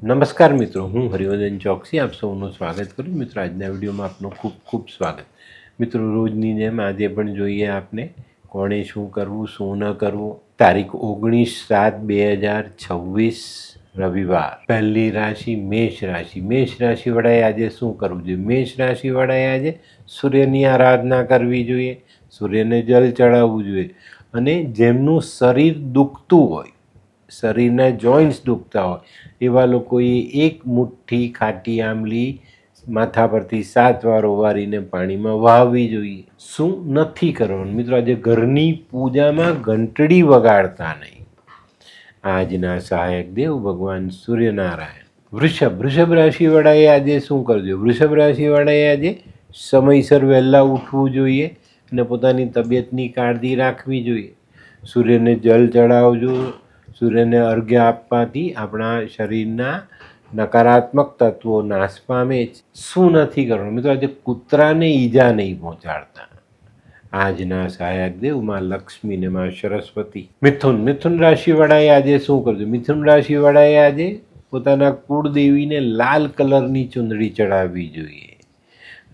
નમસ્કાર મિત્રો, હું હરિવર્ધન ચોકસી આપ સૌનું સ્વાગત કરું. મિત્રો, આજના વિડીયોમાં આપનું ખૂબ ખૂબ સ્વાગત. મિત્રો, રોજની જેમ આજે પણ જોઈએ આપને કોણે શું કરવું શું ન કરવું. તારીખ 19/7/2026 રવિવાર. પહેલી રાશિ મેષ રાશિ. મેષ રાશિવાળાએ આજે શું કરવું જોઈએ? મેષ રાશિવાળાએ આજે સૂર્યની આરાધના કરવી જોઈએ, સૂર્યને જલ ચડાવવું જોઈએ. અને જેમનું શરીર દુખતું હોય, શરીરના જોઈન્ટ્સ દુખતા હોય, એવા લોકોએ એક મુઠ્ઠી ખાટી આંબલી માથા પરથી 7 વાર ઓવારીને પાણીમાં વહાવવી જોઈએ. શું નથી કરવાનું? મિત્રો, આજે ઘરની પૂજામાં ઘંટડી વગાડતા નહીં. આજના સહાયક દેવ ભગવાન સૂર્યનારાયણ. વૃષભ રાશિવાળાએ આજે શું કરજો? વૃષભ રાશિવાળાએ આજે સમયસર વહેલા ઉઠવું જોઈએ અને પોતાની તબિયતની કાળજી રાખવી જોઈએ. સૂર્યને જલ ચડાવજો. સૂર્યને અર્ઘ્ય આપવાથી આપણા શરીરના નકારાત્મક તત્વો નાશ પામે છે. શું નથી કરવાનું? મિત્રો, આજે કૂતરાને ઈજા નહીં પહોંચાડતા. આજના સહાયક દેવ માં લક્ષ્મી ને માં સરસ્વતી. મિથુન રાશિવાળાએ આજે શું કરજો? મિથુન રાશિવાળાએ આજે પોતાના કુળદેવીને લાલ કલરની ચુંદડી ચડાવવી જોઈએ.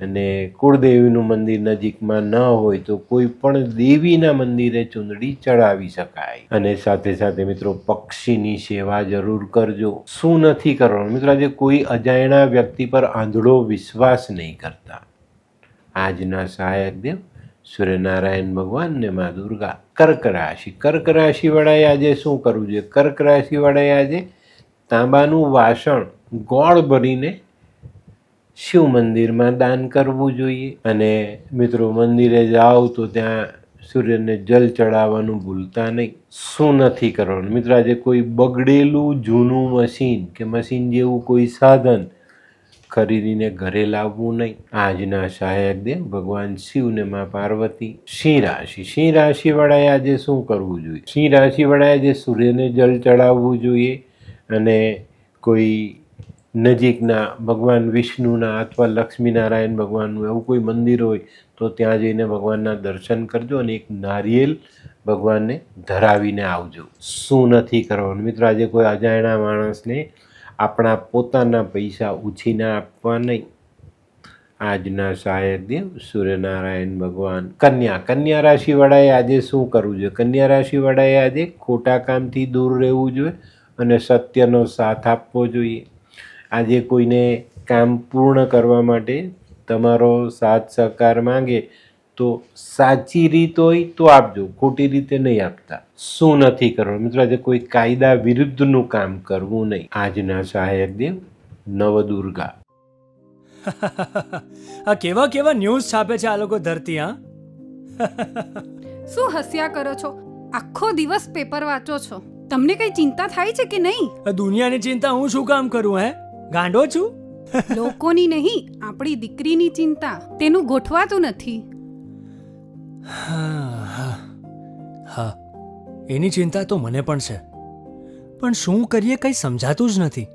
અને કુળદેવીનું મંદિર નજીકમાં ન હોય તો કોઈ પણ દેવીના મંદિરે ચુંદડી ચડાવી શકાય. અને સાથે સાથે મિત્રો, પક્ષીની સેવા જરૂર કરજો. શું નથી કરવાનું? મિત્રો, આજે કોઈ અજાણ્યા વ્યક્તિ પર આંધળો વિશ્વાસ નહીં કરતા. આજના સહાયક દેવ સૂર્યનારાયણ ભગવાન ને મા દુર્ગા. કર્ક રાશિવાળાએ આજે શું કરવું જોઈએ? કર્ક રાશિવાળાએ આજે તાંબાનું વાસણ ગોળ ભરીને શિવ મંદિરમાં દાન કરવું જોઈએ. અને મિત્રો, મંદિરે જાઓ તો ત્યાં સૂર્યને જલ ચડાવવાનું ભૂલતા નહીં. શું નથી કરવાનું? મિત્રો, આજે કોઈ બગડેલું જૂનું મશીન કે મશીન જેવું કોઈ સાધન ખરીદીને ઘરે લાવવું નહીં. આજના સહાયક દેવ ભગવાન શિવ ને મા પાર્વતી. સિંહ રાશિવાળાએ આજે શું કરવું જોઈએ? સિંહ રાશિવાળાએ આજે સૂર્યને જલ ચડાવવું જોઈએ. અને કોઈ નજીકના ભગવાન વિષ્ણુના અથવા લક્ષ્મીનારાયણ ભગવાનનું એવું કોઈ મંદિર હોય તો ત્યાં જઈને ભગવાનના દર્શન કરજો અને એક નારિયેલ ભગવાનને ધરાવીને આવજો. શું નથી કરવાનું? મિત્રો, આજે કોઈ અજાણ્યા માણસને આપણા પોતાના પૈસા ઉછીના આપવા નહીં. આજના સહાયક દેવ સૂર્યનારાયણ ભગવાન. કન્યા રાશિવાળાએ આજે શું કરવું જોઈએ? કન્યા રાશિવાળાએ આજે ખોટા કામથી દૂર રહેવું જોઈએ અને સત્યનો સાથ આપવો જોઈએ. આજે કોઈને કામ પૂર્ણ કરવા માટે તમારો સાથ સહકાર માંગે તો સાચી રીત હોય તો આપજો, ખોટી રીતે નહીં આપતા. શું નથી કરવાનું? મિત્રો, આજે કોઈ કાયદા વિરુદ્ધનું કામ કરવું નહીં. આજના સહાયક દેવ નવદુર્ગા. આ કેવા કેવા ન્યૂઝ છાપે છે આ લોકો ધરતી. હા, શું હસ્યા કરો છો? આખો દિવસ પેપર વાંચો છો. તમને કઈ ચિંતા થાય છે કે નહીં? આ દુનિયાની ચિંતા હું શું કામ કરું? ગાંડો છું? લોકોની નહીં, આપણી દીકરીની ચિંતા. તેનું ગોઠવાતું નથી. હા, એની ચિંતા તો મને પણ છે, પણ શું કરીએ કંઈ સમજાતું જ નથી.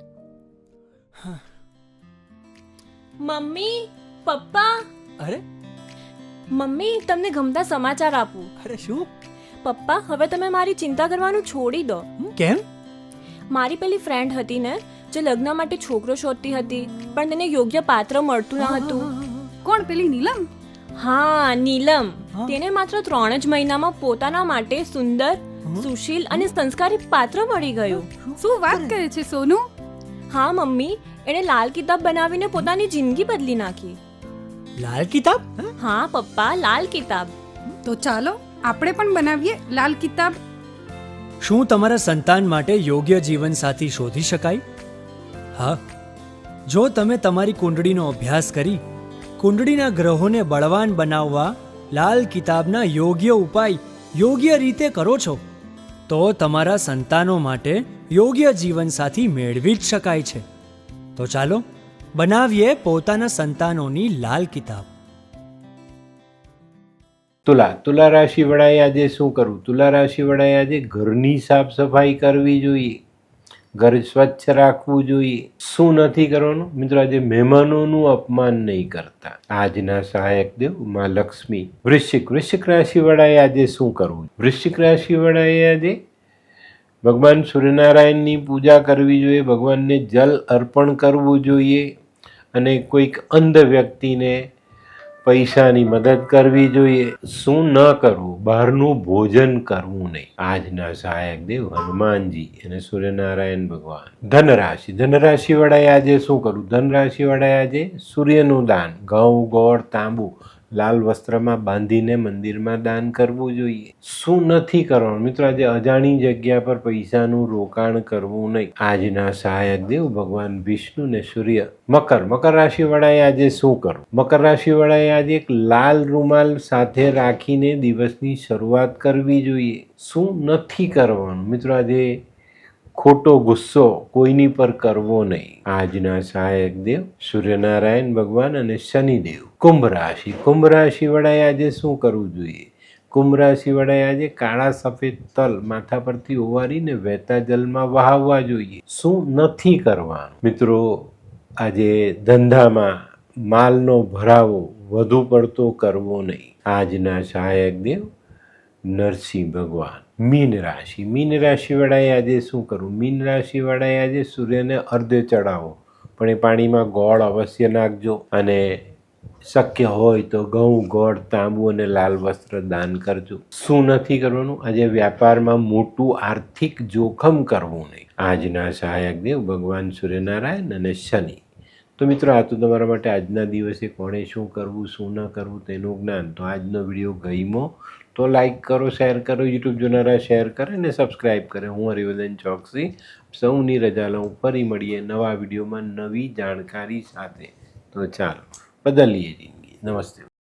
મમ્મી, પપ્પા. અરે મમ્મી, તમને ગમતા સમાચાર આપું. અરે શું? પપ્પા, હવે તમે મારી ચિંતા કરવાનું છોડી દો. કેમ? મારી પેલી ફ્રેન્ડ હતી ને, જે લગ્ન માટે છોકરો શોધતી હતી પણ તેને યોગ્ય પાત્ર મળતું ન હતું. કોણ, પેલી નીલમ? હા, નીલમ. તેને માત્ર 3 જ મહિનામાં પોતાના માટે સુંદર, સુશીલ અને સંસ્કારી પાત્ર મળી ગયું. શું વાત કરે છે સોનુ? હા મમ્મી, એણે લાલ કિતાબ બનાવીને પોતાની જિંદગી બદલી નાખી. લાલ કિતાબ? હા પપ્પા, લાલ કિતાબ. તો ચાલો આપણે પણ બનાવીએ લાલ કિતાબ. શું તમારા સંતાન માટે યોગ્ય જીવનસાથી શોધી શકાય? હા, જો તમે તમારી કુંડળીનો અભ્યાસ કરી કુંડળીના ગ્રહોને બળવાન બનાવવા લાલ કિતાબના યોગ્ય ઉપાય યોગ્ય રીતે કરો છો તો તમારા સંતાનો માટે યોગ્ય જીવનસાથી મેળવી જ શકાય છે. તો ચાલો બનાવીએ પોતાના સંતાનોની લાલ કિતાબ. તુલા રાશિવાળાએ આજે શું કરવું? તુલા રાશિવાળાએ આજે ઘરની સાફ સફાઈ કરવી જોઈએ, ઘર સ્વચ્છ રાખવું જોઈએ. શું નથી કરવાનું? મિત્રો, આજે મહેમાનોનું અપમાન નહીં કરતા. આજના સહાયક દેવ માં લક્ષ્મી. વૃશ્ચિક રાશિવાળાએ આજે શું કરવું? વૃશ્ચિક રાશિવાળાએ આજે ભગવાન સૂર્યનારાયણની પૂજા કરવી જોઈએ, ભગવાનને જલ અર્પણ કરવું જોઈએ અને કોઈક અંધ વ્યક્તિને પૈસાની મદદ કરવી જોઈએ. શું ન કરવું? બહારનું ભોજન કરવું નહીં. આજના સહાયક દેવ હનુમાનજી અને સૂર્યનારાયણ ભગવાન. ધનરાશિ વડાએ આજે શું કરવું? ધનરાશિ વડાએ આજે સૂર્યનું દાન, ઘઉં, ગોળ, તાંબુ લાલ વસ્ત્રમાં બાંધીને મંદિરમાં દાન કરવું જોઈએ. શું નથી કરવાનું મિત્રો? આજે અજાણી જગ્યા પર પૈસાનું રોકાણ કરવું નહીં. આજના સહાયક દેવ ભગવાન વિષ્ણુ ને સૂર્ય. મકર રાશિ વડાએ આજે શું કરવું? મકર રાશિ વડાએ આજે એક લાલ રૂમાલ સાથે રાખીને દિવસની શરૂઆત કરવી જોઈએ. શું નથી કરવાનું મિત્રો? આજે ખોટો ગુસ્સો કોઈની પર કરવો નહીં. આજના સહાયક દેવ સૂર્યનારાયણ ભગવાન અને શનિદેવ. કુંભ રાશિ વડાએ આજે શું કરવું જોઈએ? કુંભ રાશિ વડાએ આજે કાળા સફેદ તલ માથા પરથી ઓવારીને વહેતા જલમાં વહાવવા જોઈએ. શું નથી કરવાનું મિત્રો? આજે ધંધામાં માલનો ભરાવો વધુ પડતો કરવો નહીં. આજના સહાયક દેવ નરસિંહ ભગવાન. મીન રાશિ વડાએ આજે શું કરવું? મીન રાશિ વડાએ આજે સૂર્યને અર્ધ્ય ચડાવો, પણ એ પાણીમાં ગોળ અવશ્ય નાખજો અને શક્ય હોય તો ઘઉં, ગોળ, તાંબુ અને લાલ વસ્ત્ર દાન કરજો. શું નથી કરવાનું? આજે વ્યાપારમાં મોટું આર્થિક જોખમ કરવું નહીં. આજના સહાયક દેવ ભગવાન સૂર્યનારાયણ અને શનિ. તો મિત્રો, આ તો તમારા માટે આજના દિવસે કોણે શું કરવું, શું ન કરવું તેનું જ્ઞાન. તો આજનો વિડીયો ગમ્યો તો લાઈક કરો, શેર કરો, યુટ્યુબ જોનારા શેર કરે ને સબસ્ક્રાઈબ કરે. હું હરિવર્ધન ચોકસી સૌની રજા લઉં. ફરી મળીએ નવા વિડીયોમાં નવી જાણકારી સાથે. તો ચાલો બદલીએ જિંદગી. નમસ્તે.